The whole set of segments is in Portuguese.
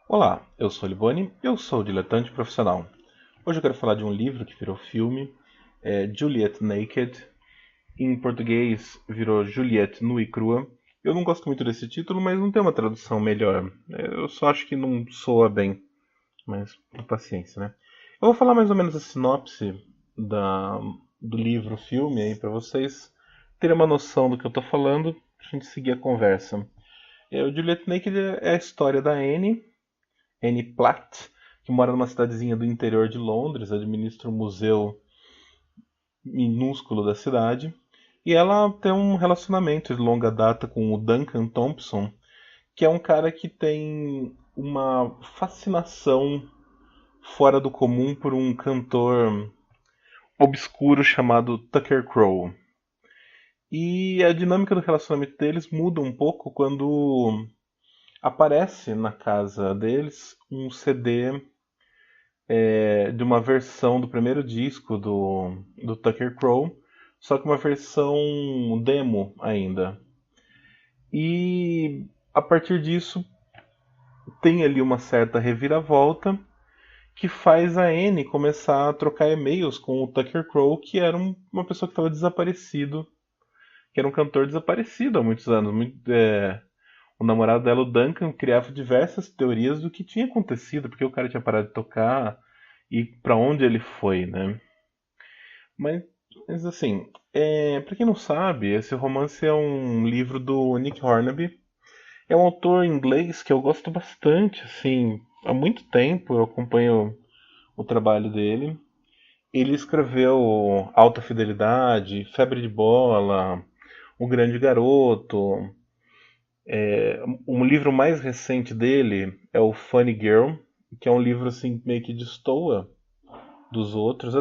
Olá, eu sou Liboni, eu sou diletante profissional. Hoje eu quero falar de um livro que virou filme, Juliet Naked. Em português virou Juliette nua e crua. Eu não gosto muito desse título, mas não tem uma tradução melhor. Eu só acho que não soa bem, mas paciência, né? Eu vou falar mais ou menos a sinopse da, do livro filme aí para vocês terem uma noção do que eu tô falando, pra gente seguir a conversa. O Juliet Naked é a história da Anne Platt, que mora numa cidadezinha do interior de Londres, administra um museu minúsculo da cidade, e ela tem um relacionamento de longa data com o Duncan Thompson, que é um cara que tem uma fascinação fora do comum por um cantor obscuro chamado Tucker Crow. E a dinâmica do relacionamento deles muda um pouco quando aparece na casa deles um CD de uma versão do primeiro disco do Tucker Crow, só que uma versão demo ainda. E a partir disso tem ali uma certa reviravolta que faz a Anne começar a trocar e-mails com o Tucker Crow, que era uma pessoa que estava desaparecido, que era um cantor desaparecido há muitos anos. O namorado dela, o Duncan, criava diversas teorias do que tinha acontecido, porque o cara tinha parado de tocar e para onde ele foi, né? Mas, mas assim, para quem não sabe, esse romance é um livro do Nick Hornby. É um autor inglês que eu gosto bastante, assim, há muito tempo eu acompanho o trabalho dele. Ele escreveu Alta Fidelidade, Febre de Bola, O Grande Garoto. Um livro mais recente dele é o Funny Girl, que é um livro assim meio que destoa dos outros.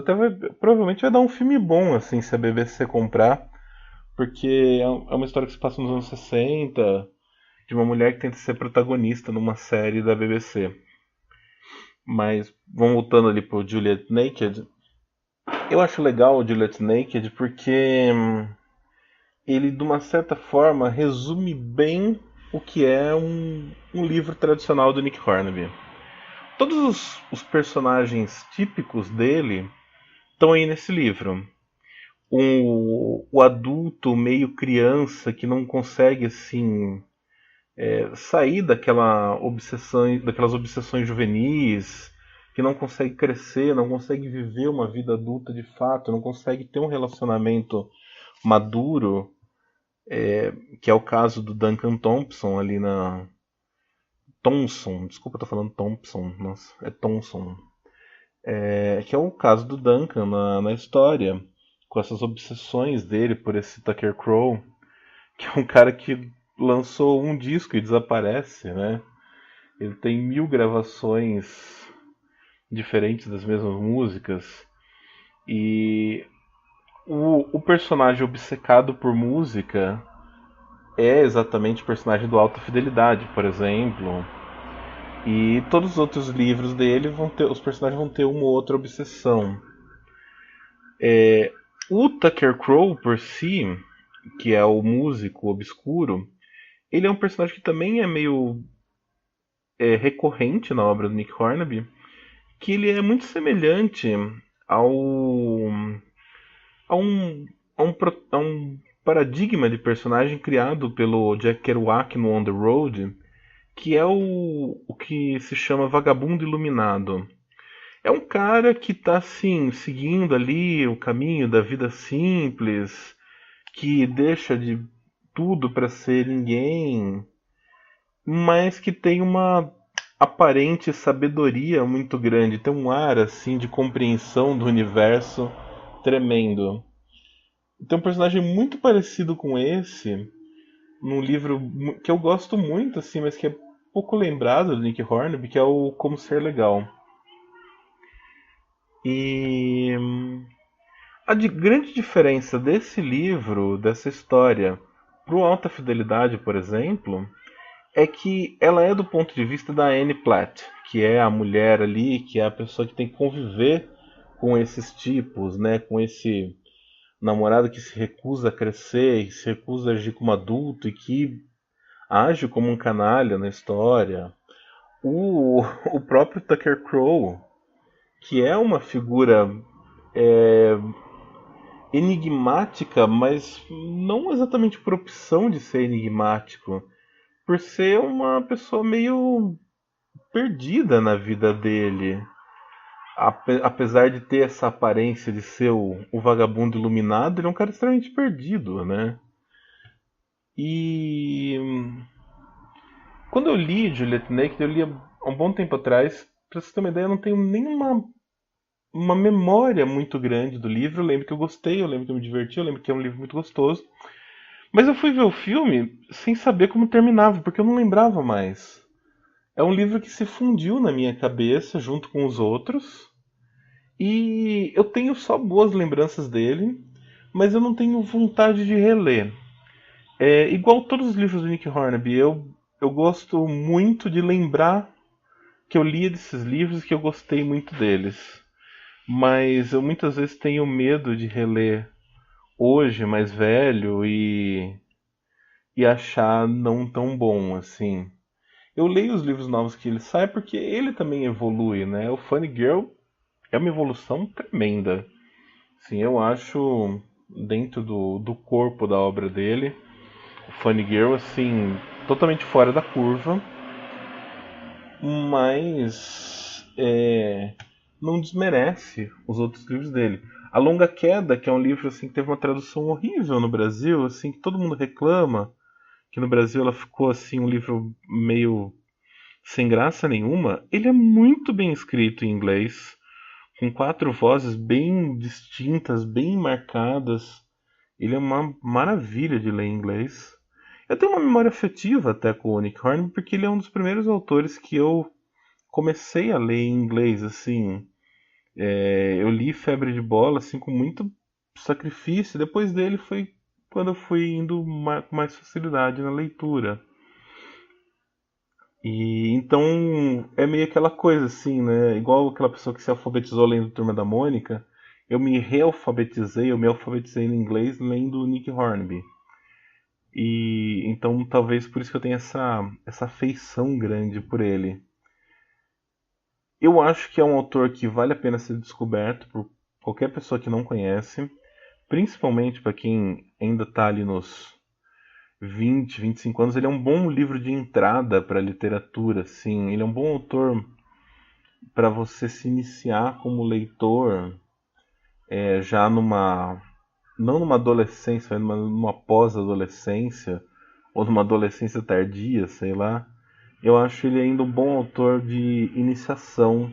Provavelmente vai dar um filme bom assim se a BBC comprar, porque é uma história que se passa nos anos 60, de uma mulher que tenta ser protagonista numa série da BBC. Mas vamos voltando ali pro Juliet Naked. Eu acho legal o Juliet Naked porque ele, de uma certa forma, resume bem o que é um livro tradicional do Nick Hornby. Todos os personagens típicos dele estão aí nesse livro. O adulto meio criança que não consegue assim sair daquelas obsessões juvenis, que não consegue crescer, não consegue viver uma vida adulta de fato, não consegue ter um relacionamento maduro, que é o caso do Duncan Thompson ali na Thompson, desculpa, eu tô falando Thompson, nossa, é Thompson, que é o caso do Duncan na história, com essas obsessões dele por esse Tucker Crow, que é um cara que lançou um disco e desaparece, né? Ele tem 1000 gravações diferentes das mesmas músicas. E o personagem obcecado por música é exatamente o personagem do Alta Fidelidade, por exemplo. E todos os outros livros dele os personagens vão ter uma ou outra obsessão. O Tucker Crow por si, que é o músico obscuro, ele é um personagem que também é meio recorrente na obra do Nick Hornby, que ele é muito semelhante ao a um, a um paradigma de personagem criado pelo Jack Kerouac no On the Road, que é o que se chama Vagabundo Iluminado. É um cara que está assim, seguindo ali o caminho da vida simples, que deixa de tudo para ser ninguém, mas que tem uma aparente sabedoria muito grande, tem um ar assim de compreensão do universo tremendo. Tem um personagem muito parecido com esse num livro que eu gosto muito assim, mas que é pouco lembrado do Nick Hornby, que é o Como Ser Legal. E grande diferença desse livro, dessa história, pro Alta Fidelidade, por exemplo, é que ela é do ponto de vista da Anne Platt, que é a mulher ali, que é a pessoa que tem que conviver com esses tipos, né, com esse namorado que se recusa a crescer, que se recusa a agir como adulto e que age como um canalha na história. O, o próprio Tucker Crow, que é uma figura é, enigmática, mas não exatamente por opção de ser enigmático, por ser uma pessoa meio perdida na vida dele. Apesar de ter essa aparência de ser o vagabundo iluminado, ele é um cara extremamente perdido, né? E quando eu li Juliet Naked, eu li há um bom tempo atrás. Pra você ter uma ideia, eu não tenho nenhuma uma memória muito grande do livro. Eu lembro que eu gostei, eu lembro que eu me diverti, eu lembro que é um livro muito gostoso. Mas eu fui ver o filme sem saber como terminava, porque eu não lembrava mais. É um livro que se fundiu na minha cabeça junto com os outros. E eu tenho só boas lembranças dele, mas eu não tenho vontade de reler. É igual todos os livros do Nick Hornby, eu gosto muito de lembrar que eu li desses livros e que eu gostei muito deles. Mas eu muitas vezes tenho medo de reler hoje, mais velho, e achar não tão bom assim. Eu leio os livros novos que ele sai porque ele também evolui, né? O Funny Girl é uma evolução tremenda. Sim, eu acho dentro do corpo da obra dele, o Funny Girl assim, totalmente fora da curva, mas não desmerece os outros livros dele. A Longa Queda, que é um livro assim que teve uma tradução horrível no Brasil, assim que todo mundo reclama, que no Brasil ela ficou assim um livro meio sem graça nenhuma. Ele é muito bem escrito em inglês, com quatro vozes bem distintas, bem marcadas. Ele é uma maravilha de ler em inglês. Eu tenho uma memória afetiva até com o Nick Hornby, porque ele é um dos primeiros autores que eu comecei a ler em inglês, assim. Eu li Febre de Bola, assim, com muito sacrifício. Depois dele foi quando eu fui indo com mais facilidade na leitura. E então é meio aquela coisa assim, né? Igual aquela pessoa que se alfabetizou lendo Turma da Mônica. Eu me realfabetizei, eu me alfabetizei em inglês lendo Nick Hornby. E então talvez por isso que eu tenha essa afeição grande por ele. Eu acho que é um autor que vale a pena ser descoberto por qualquer pessoa que não conhece, principalmente para quem ainda está ali nos 20, 25 anos. Ele é um bom livro de entrada para a literatura, assim. Ele é um bom autor para você se iniciar como leitor já numa não numa adolescência, mas numa pós-adolescência ou numa adolescência tardia, sei lá. Eu acho ele ainda um bom autor de iniciação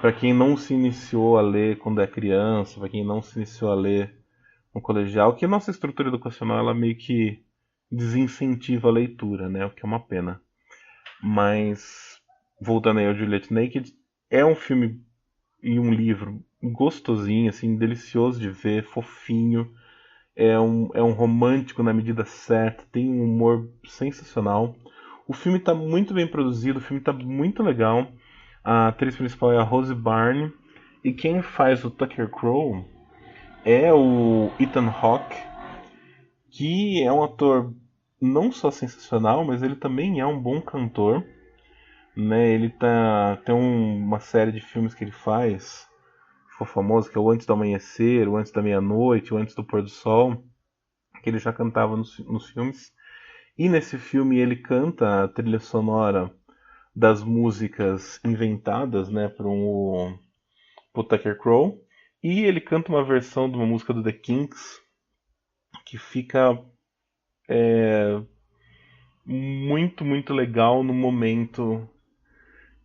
para quem não se iniciou a ler quando é criança, para quem não se iniciou a ler no colegial, que a nossa estrutura educacional ela meio que desincentiva a leitura, né? O que é uma pena. Mas voltando aí ao Juliet Naked, é um filme e um livro gostosinho, assim, delicioso de ver, fofinho. É um romântico na medida certa, tem um humor sensacional. O filme está muito bem produzido, o filme está muito legal. A atriz principal é a Rose Byrne. E quem faz o Tucker Crow é o Ethan Hawke, que é um ator não só sensacional, mas ele também é um bom cantor. Né? Tem uma série de filmes que ele faz, que ficou famoso, que é o Antes do Amanhecer, o Antes da Meia-Noite, o Antes do Pôr do Sol, que ele já cantava nos filmes. E nesse filme ele canta a trilha sonora das músicas inventadas, né, pro Tucker Crow. E ele canta uma versão de uma música do The Kinks que fica muito, muito legal no momento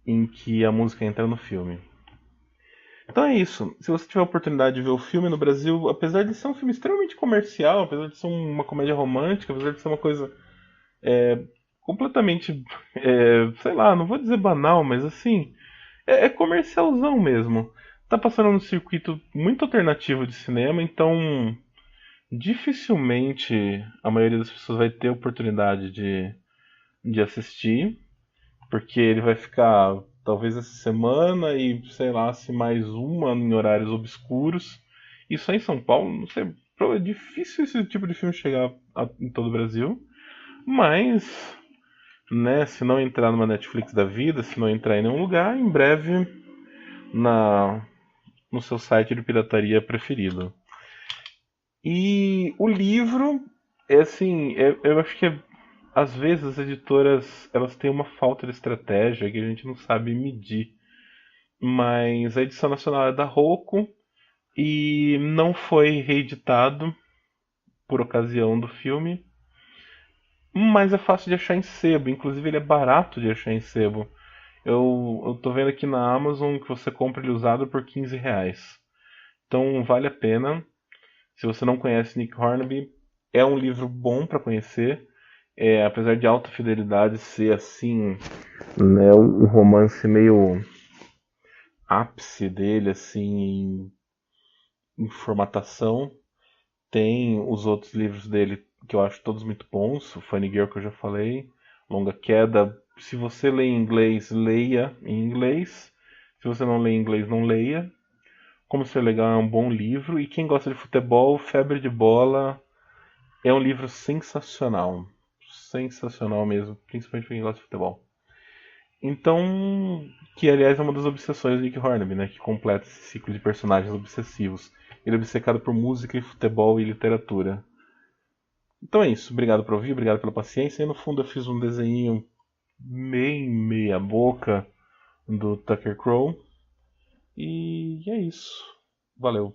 em que a música entra no filme. Então é isso. Se você tiver a oportunidade de ver o filme no Brasil, apesar de ser um filme extremamente comercial, apesar de ser uma comédia romântica, apesar de ser uma coisa completamente, sei lá, não vou dizer banal, mas assim, é comercialzão mesmo. Tá passando num circuito muito alternativo de cinema, então dificilmente a maioria das pessoas vai ter a oportunidade de assistir, porque ele vai ficar talvez essa semana e sei lá, se mais uma em horários obscuros. E só em São Paulo, não sei, é difícil esse tipo de filme chegar em todo o Brasil, mas né? Se não entrar numa Netflix da vida, se não entrar em nenhum lugar, em breve na no seu site de pirataria preferido. E o livro é assim, eu acho que às vezes as editoras elas têm uma falta de estratégia que a gente não sabe medir. Mas a edição nacional é da Roku e não foi reeditado por ocasião do filme. Mas é fácil de achar em sebo, inclusive ele é barato de achar em sebo. Eu tô vendo aqui na Amazon que você compra ele usado por R$ 15. Então vale a pena. Se você não conhece Nick Hornby, é um livro bom para conhecer. Apesar de alta fidelidade ser assim, né, um romance meio ápice dele assim em formatação. Tem os outros livros dele que eu acho todos muito bons. O Funny Girl que eu já falei, Longa Queda. Se você lê em inglês, leia em inglês. Se você não lê em inglês, não leia. Como Ser Legal é um bom livro. E quem gosta de futebol, Febre de Bola é um livro sensacional. Sensacional mesmo, principalmente pra quem gosta de futebol. Então, que aliás é uma das obsessões do Nick Hornby, né? Que completa esse ciclo de personagens obsessivos. Ele é obcecado por música e futebol e literatura. Então é isso. Obrigado por ouvir, obrigado pela paciência. E no fundo eu fiz um desenho bem meia boca do Tucker Crow. E é isso. Valeu.